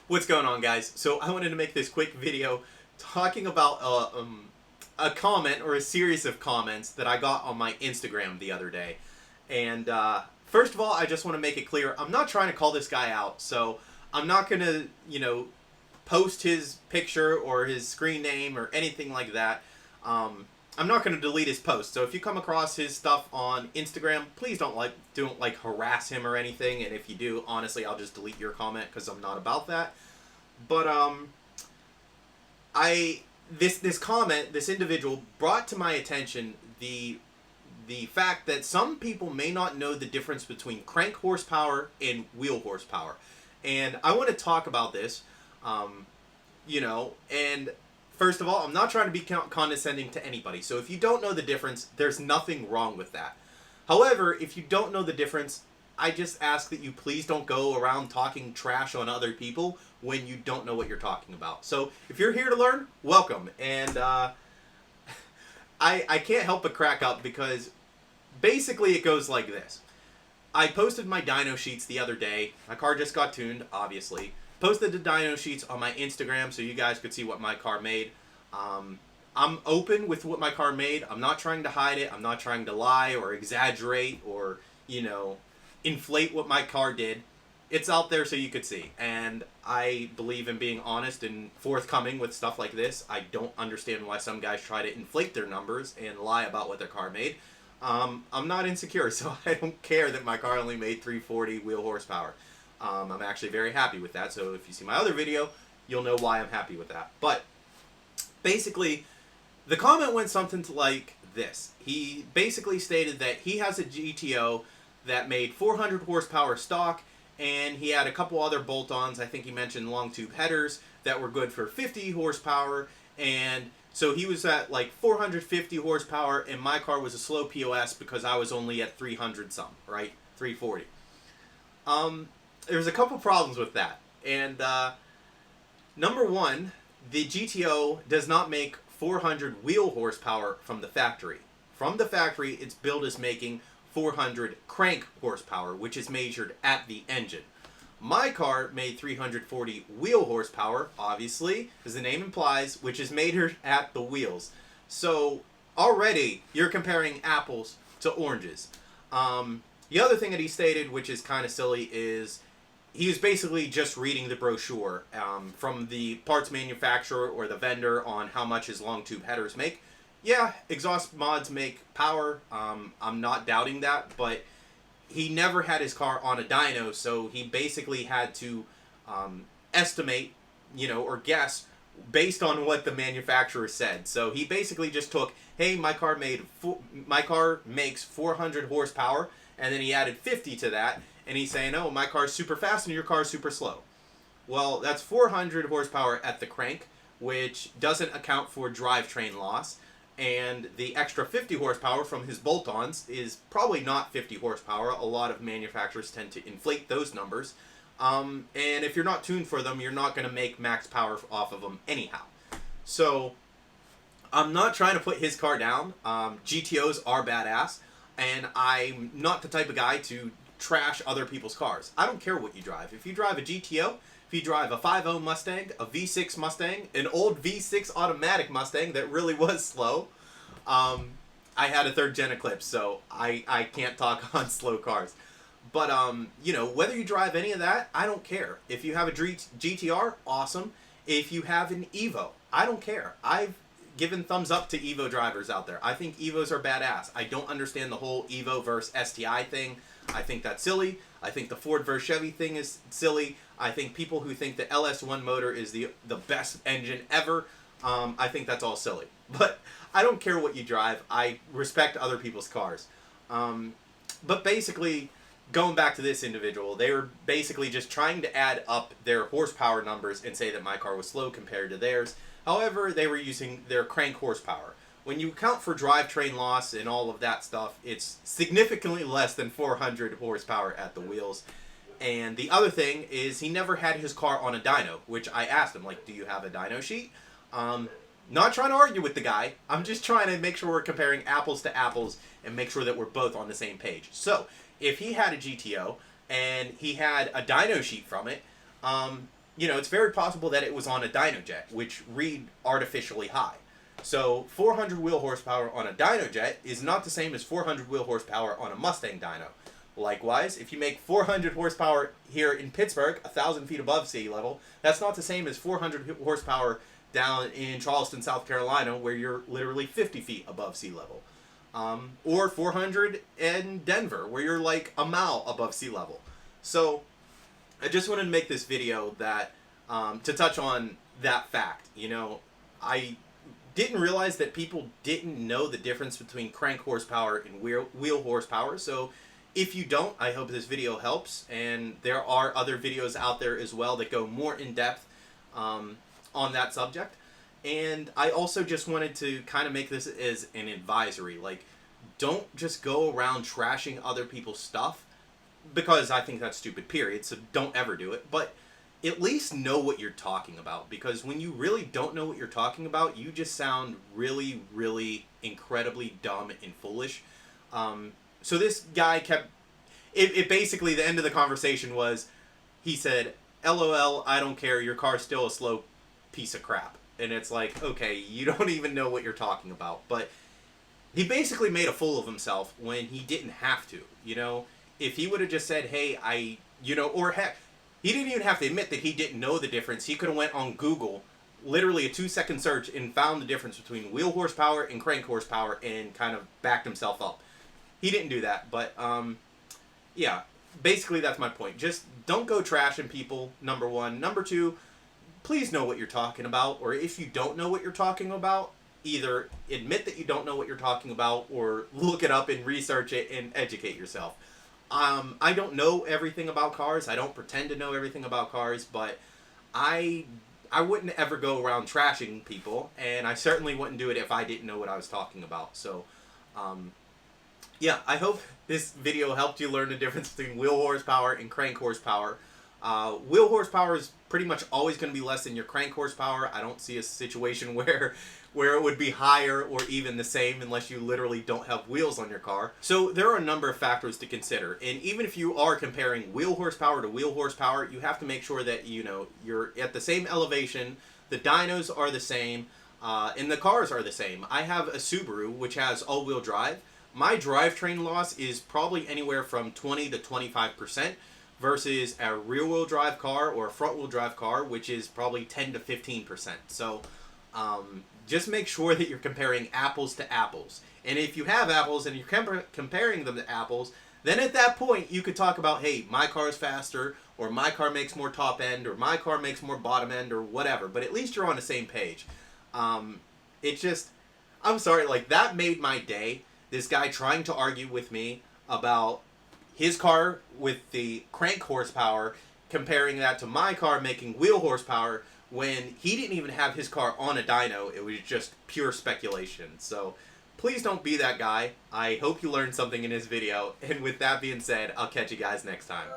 What's going on, guys? So I wanted to make this quick video talking about a comment or a series of comments that I got on my Instagram the other day. And first of all, I just want to make it clear, I'm not trying to call this guy out, so I'm not going to, post his picture or his screen name or anything like that. I'm not going to delete his post. So if you come across his stuff on Instagram, please don't harass him or anything. And if you do, honestly, I'll just delete your comment because I'm not about that. But this comment, this individual brought to my attention the fact that some people may not know the difference between crank horsepower and wheel horsepower. And I want to talk about this, and first of all, I'm not trying to be condescending to anybody. So if you don't know the difference, there's nothing wrong with that. However, if you don't know the difference, I just ask that you please don't go around talking trash on other people when you don't know what you're talking about. So if you're here to learn, welcome. And I can't help but crack up because basically it goes like this. I posted my dyno sheets the other day. My car just got tuned, obviously. Posted the dyno sheets on my Instagram so you guys could see what my car made. I'm open with what my car made. I'm not trying to hide it. I'm not trying to lie or exaggerate or, inflate what my car did. It's out there so you could see. And I believe in being honest and forthcoming with stuff like this. I don't understand why some guys try to inflate their numbers and lie about what their car made. I'm not insecure, so I don't care that my car only made 340 wheel horsepower. I'm actually very happy with that, so if you see my other video, you'll know why I'm happy with that. But basically, the comment went something like this. He basically stated that he has a GTO that made 400 horsepower stock, and he had a couple other bolt-ons. I think he mentioned long tube headers that were good for 50 horsepower, and so he was at like 450 horsepower, and my car was a slow POS because I was only at 300 some, right? 340. There's a couple problems with that. And number one, the GTO does not make 400 wheel horsepower from the factory. From the factory, its build is making 400 crank horsepower, which is measured at the engine. My car made 340 wheel horsepower, obviously, as the name implies, which is measured at the wheels. So already you're comparing apples to oranges. The other thing that he stated, which is kind of silly, is he was basically just reading the brochure from the parts manufacturer or the vendor on how much his long tube headers make. Yeah, exhaust mods make power. I'm not doubting that, but he never had his car on a dyno, so he basically had to estimate, or guess based on what the manufacturer said. So he basically just took, hey, my car makes 400 horsepower, and then he added 50 to that, and he's saying, oh, my car's super fast and your car's super slow. Well, that's 400 horsepower at the crank, which doesn't account for drivetrain loss. And the extra 50 horsepower from his bolt-ons is probably not 50 horsepower. A lot of manufacturers tend to inflate those numbers. And if you're not tuned for them, you're not going to make max power off of them anyhow. So I'm not trying to put his car down. GTOs are badass. And I'm not the type of guy to trash other people's cars. I don't care what you drive. If you drive a GTO, if you drive a 5.0 Mustang, a V6 Mustang, an old V6 automatic Mustang that really was slow. I had a 3rd gen Eclipse, so I can't talk on slow cars. But, whether you drive any of that, I don't care. If you have a GTR, awesome. If you have an Evo, I don't care. I've given thumbs up to Evo drivers out there. I think Evos are badass. I don't understand the whole Evo versus STI thing. I think that's silly. I think the Ford versus Chevy thing is silly. I think people who think the LS1 motor is the best engine ever, I think that's all silly. But I don't care what you drive. I respect other people's cars. But basically, going back to this individual, they were basically just trying to add up their horsepower numbers and say that my car was slow compared to theirs. However, they were using their crank horsepower. When you account for drivetrain loss and all of that stuff, it's significantly less than 400 horsepower at the wheels. And the other thing is he never had his car on a dyno, which I asked him, do you have a dyno sheet? Not trying to argue with the guy. I'm just trying to make sure we're comparing apples to apples and make sure that we're both on the same page. So if he had a GTO and he had a dyno sheet from it, you know, it's very possible that it was on a dyno jet, which read artificially high. So 400 wheel horsepower on a dyno jet is not the same as 400 wheel horsepower on a Mustang dyno. Likewise, if you make 400 horsepower here in Pittsburgh, 1,000 feet above sea level, that's not the same as 400 horsepower down in Charleston, South Carolina, where you're literally 50 feet above sea level. Or 400 in Denver, where you're like a mile above sea level. So I just wanted to make this video that to touch on that fact. You know, I didn't realize that people didn't know the difference between crank horsepower and wheel horsepower. So if you don't, I hope this video helps. And there are other videos out there as well that go more in depth on that subject. And I also just wanted to kind of make this as an advisory. Like, don't just go around trashing other people's stuff, because I think that's stupid, period. So don't ever do it. But at least know what you're talking about, because when you really don't know what you're talking about, you just sound really, really incredibly dumb and foolish. So this guy kept, it basically, the end of the conversation was, he said, LOL, I don't care, your car's still a slow piece of crap. And it's like, okay, you don't even know what you're talking about. But he basically made a fool of himself when he didn't have to, you know? If he would have just said, hey, or heck, he didn't even have to admit that he didn't know the difference. He could have went on Google, literally a 2-second search, and found the difference between wheel horsepower and crank horsepower and kind of backed himself up. He didn't do that, but yeah, basically that's my point. Just don't go trashing people, number one. Number two, please know what you're talking about, or if you don't know what you're talking about, either admit that you don't know what you're talking about, or look it up and research it and educate yourself. I don't know everything about cars. I don't pretend to know everything about cars, but I wouldn't ever go around trashing people, and I certainly wouldn't do it if I didn't know what I was talking about. So, yeah, I hope this video helped you learn the difference between wheel horsepower and crank horsepower. Wheel horsepower is pretty much always going to be less than your crank horsepower. I don't see a situation where it would be higher or even the same unless you literally don't have wheels on your car. So there are a number of factors to consider. And even if you are comparing wheel horsepower to wheel horsepower, you have to make sure that, you know, you're at the same elevation, the dynos are the same, and the cars are the same. I have a Subaru, which has all-wheel drive. My drivetrain loss is probably anywhere from 20 to 25%. Versus a rear-wheel drive car or a front-wheel drive car, which is probably 10 to 15%. So just make sure that you're comparing apples to apples. And if you have apples and you're comparing them to apples, then at that point you could talk about, hey, my car's faster, or my car makes more top end, or my car makes more bottom end, or whatever. But at least you're on the same page. It just, I'm sorry, like, that made my day. This guy trying to argue with me about his car with the crank horsepower, comparing that to my car making wheel horsepower, when he didn't even have his car on a dyno. It was just pure speculation. So please don't be that guy. I hope you learned something in this video. And with that being said, I'll catch you guys next time.